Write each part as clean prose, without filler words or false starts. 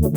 Hi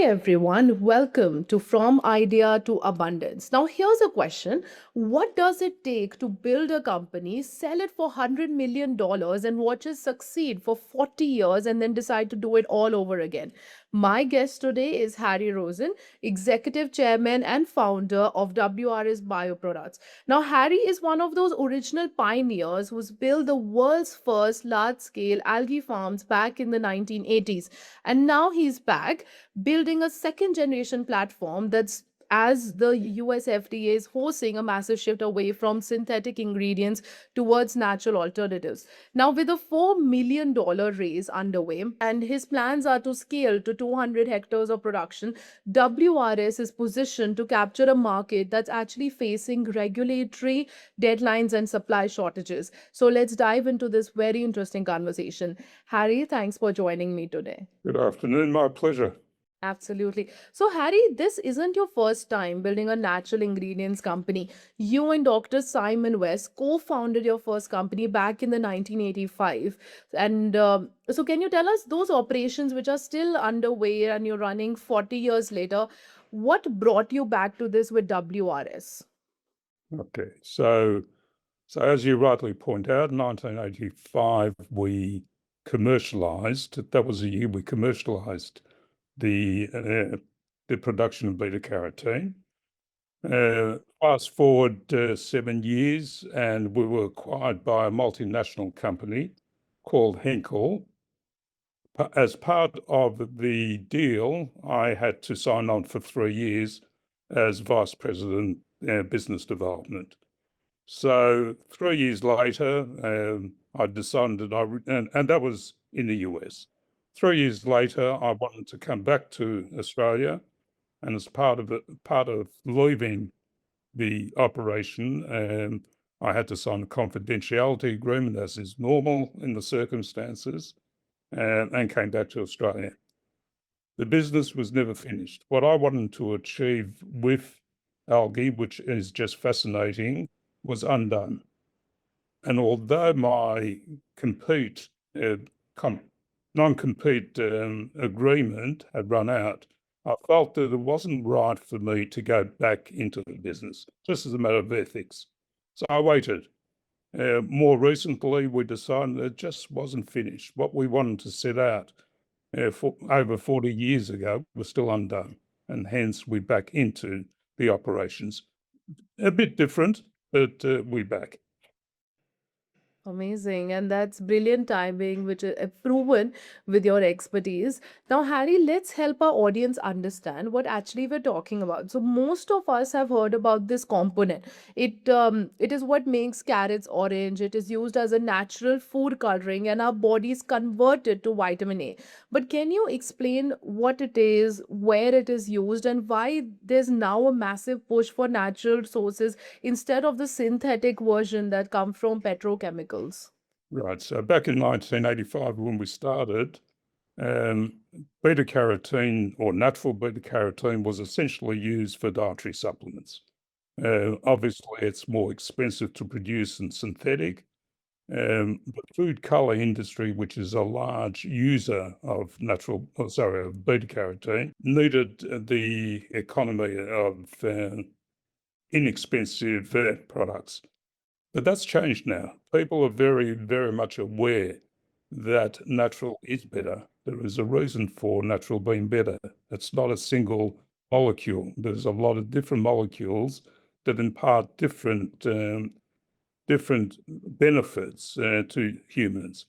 everyone, welcome to From Idea to Abundance. Now, here's a question. What does it take to build a company, sell it for $100 million, and watch it succeed for 40 years and then decide to do it all over again? My guest today is Harry Rosen, Executive Chairman and founder of WRS Bioproducts. Now, Harry is one of those original pioneers who's built the world's first large scale algae farms back in the 1980s. And now he's back building a second generation platform that's as the US FDA is forcing a massive shift away from synthetic ingredients towards natural alternatives. Now, with a $4 million raise underway, and his plans are to scale to 200 hectares of production, WRS is positioned to capture a market that's actually facing regulatory deadlines and supply shortages. So, let's dive into this very interesting conversation. Harry, thanks for joining me today. Good afternoon, my pleasure. Absolutely. So, Harry, this isn't your first time building a natural ingredients company. You and Dr. Simon West co founded your first company back in the 1985. And so, can you tell us those operations which are still underway and you're running 40 years later? What brought you back to this with WRS? Okay, so as you rightly point out, in 1985 we commercialized. That was the year we commercialized the production of beta carotene. Fast forward 7 years, and we were acquired by a multinational company called Henkel. As part of the deal, I had to sign on for 3 years as Vice President Business Development. So 3 years later, I decided and that was in the US. 3 years later, I wanted to come back to Australia, and as part of leaving the operation, I had to sign a confidentiality agreement, as is normal in the circumstances, and came back to Australia. The business was never finished. What I wanted to achieve with algae, which is just fascinating, was undone. And although my non-compete agreement had run out, I felt that it wasn't right for me to go back into the business, just as a matter of ethics. So I waited. More recently, we decided it just wasn't finished. What we wanted to set out for over 40 years ago was still undone, and hence we're back into the operations. A bit different, but we're back. Amazing. And that's brilliant timing, which is proven with your expertise. Now, Harry, let's help our audience understand what actually we're talking about. So, most of us have heard about this component. It is what makes carrots orange. It is used as a natural food coloring, and our bodies convert it to vitamin A. But can you explain what it is, where it is used, and why there's now a massive push for natural sources instead of the synthetic version that come from petrochemicals? Right. So back in 1985, when we started, beta carotene or natural beta carotene was essentially used for dietary supplements. Obviously, it's more expensive to produce than synthetic. The food color industry, which is a large user of of beta carotene, needed the economy of inexpensive products. But that's changed now. People are very, very much aware that natural is better. There is a reason for natural being better. It's not a single molecule. There's a lot of different molecules that impart different benefits to humans.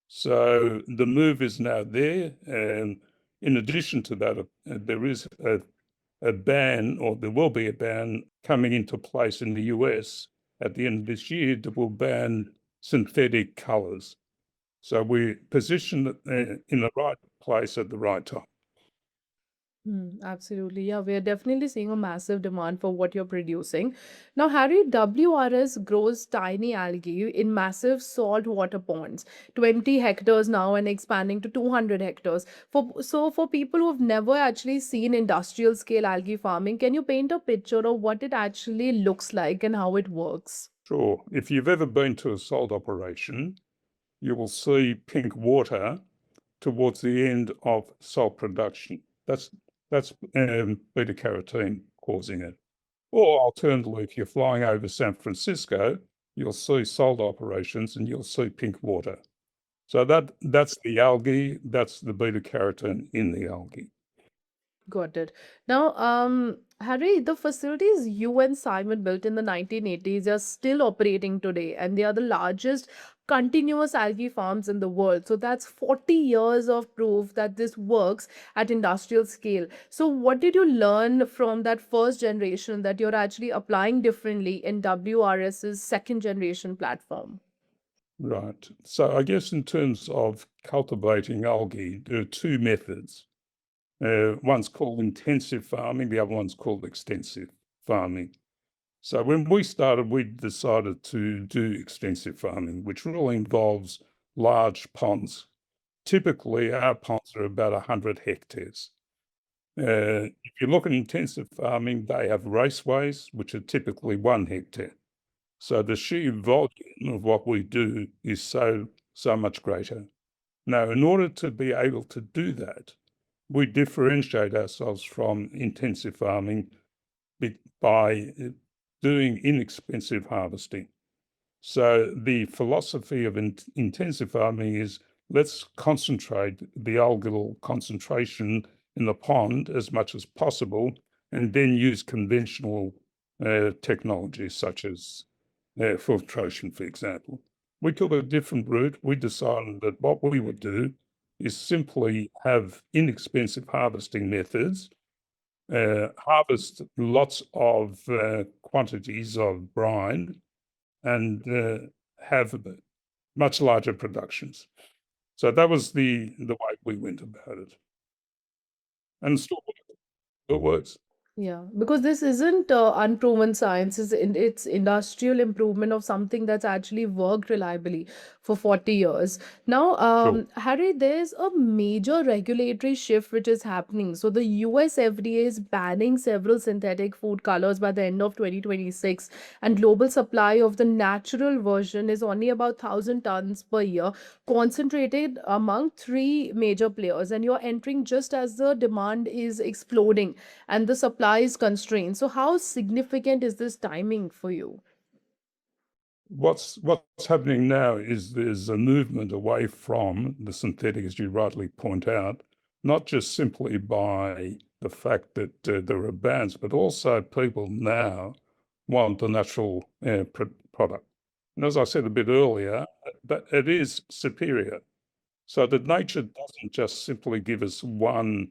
So the move is now there. And in addition to that, there is a ban, or there will be a ban coming into place in the US at the end of this year that will ban synthetic colors. So we position it in the right place at the right time. Absolutely. Yeah, we're definitely seeing a massive demand for what you're producing. Now, Harry, WRS grows tiny algae in massive saltwater ponds, 20 hectares now and expanding to 200 hectares. For people who have never actually seen industrial scale algae farming, can you paint a picture of what it actually looks like and how it works? Sure. If you've ever been to a salt operation, you will see pink water towards the end of salt production. That's beta carotene causing it. Or alternatively, if you're flying over San Francisco, you'll see salt operations and you'll see pink water. So that's the algae, that's the beta carotene in the algae. Got it. Now, Harry, the facilities you and Simon built in the 1980s are still operating today, and they are the largest continuous algae farms in the world. So that's 40 years of proof that this works at industrial scale. So, what did you learn from that first generation that you're actually applying differently in WRS's second generation platform? Right. So I guess in terms of cultivating algae, there are two methods. One's called intensive farming, the other one's called extensive farming. So when we started, we decided to do extensive farming, which really involves large ponds. Typically, our ponds are about 100 hectares. If you look at intensive farming, they have raceways, which are typically 1 hectare. So the sheer volume of what we do is so much greater. Now, in order to be able to do that, we differentiate ourselves from intensive farming by doing inexpensive harvesting. So the philosophy of intensive farming is let's concentrate the algal concentration in the pond as much as possible, and then use conventional technologies such as filtration, for example. We took a different route. We decided that what we would do is simply have inexpensive harvesting methods, harvest lots of quantities of brine, and have much larger productions. So that was the way we went about it, and still works. Yeah, because this isn't unproven science, it's industrial improvement of something that's actually worked reliably for 40 years. Now, Sure. Harry, there's a major regulatory shift which is happening. So, the US FDA is banning several synthetic food colors by the end of 2026, and global supply of the natural version is only about 1,000 tons per year, concentrated among three major players. And you're entering just as the demand is exploding and the supply is constrained. So, how significant is this timing for you? What's happening now is there's a movement away from the synthetic, as you rightly point out, not just simply by the fact that there are bans, but also people now want the natural product. And as I said a bit earlier, that it is superior. So that nature doesn't just simply give us one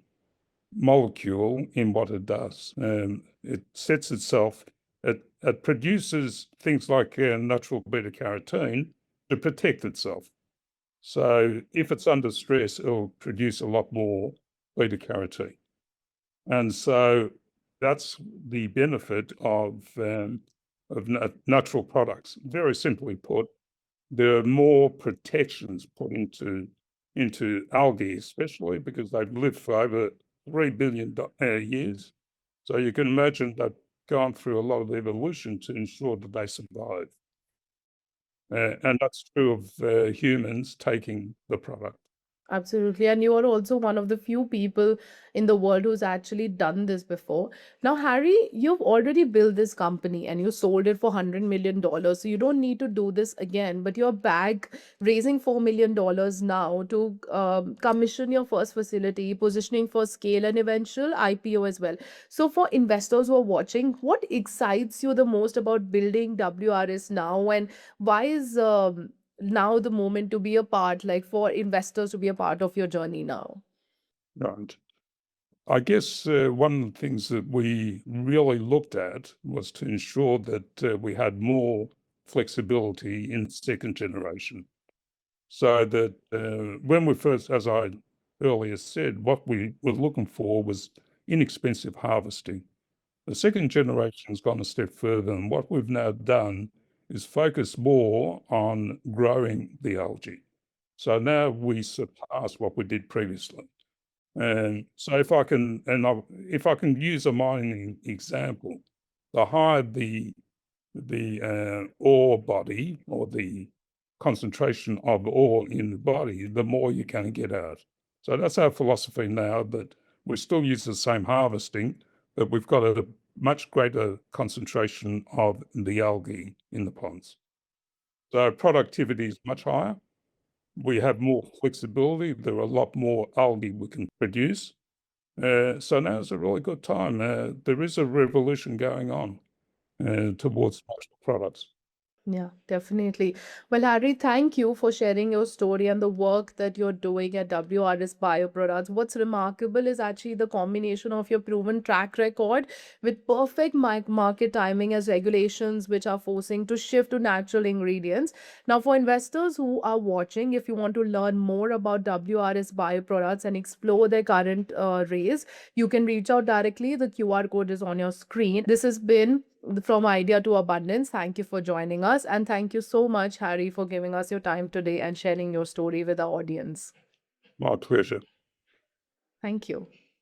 molecule in what it does. It sets itself, it produces things like natural beta carotene to protect itself. So if it's under stress, it'll produce a lot more beta carotene. And so that's the benefit of natural products. Very simply put, there are more protections put into algae, especially because they've lived for over 3 billion years. So you can imagine they've gone through a lot of evolution to ensure that they survive. And that's true of humans taking the product. Absolutely. And you are also one of the few people in the world who's actually done this before. Now, Harry, you've already built this company and you sold it for $100 million. So you don't need to do this again. But you're back raising $4 million now to commission your first facility, positioning for scale and eventual IPO as well. So, for investors who are watching, what excites you the most about building WRS now? And why is now the moment to be a part, like for investors to be a part of your journey now? Right. I guess one of the things that we really looked at was to ensure that we had more flexibility in second generation. So that when we first, as I earlier said, what we were looking for was inexpensive harvesting. The second generation has gone a step further, and what we've now done is focus more on growing the algae. So now we surpass what we did previously. And so if I can use a mining example, the higher the the ore body or the concentration of ore in the body, the more you can get out. So that's our philosophy now, but we still use the same harvesting, but we've got a much greater concentration of the algae in the ponds. So productivity is much higher. We have more flexibility. There are a lot more algae we can produce. So now is a really good time. There is a revolution going on towards natural products. Yeah, definitely. Well, Harry, thank you for sharing your story and the work that you're doing at WRS Bioproducts. What's remarkable is actually the combination of your proven track record with perfect market timing as regulations which are forcing to shift to natural ingredients. Now, for investors who are watching, if you want to learn more about WRS Bioproducts and explore their current raise, you can reach out directly. The QR code is on your screen. This has been From Idea to Abundance. Thank you for joining us. And thank you so much, Harry, for giving us your time today and sharing your story with our audience. My pleasure. Thank you.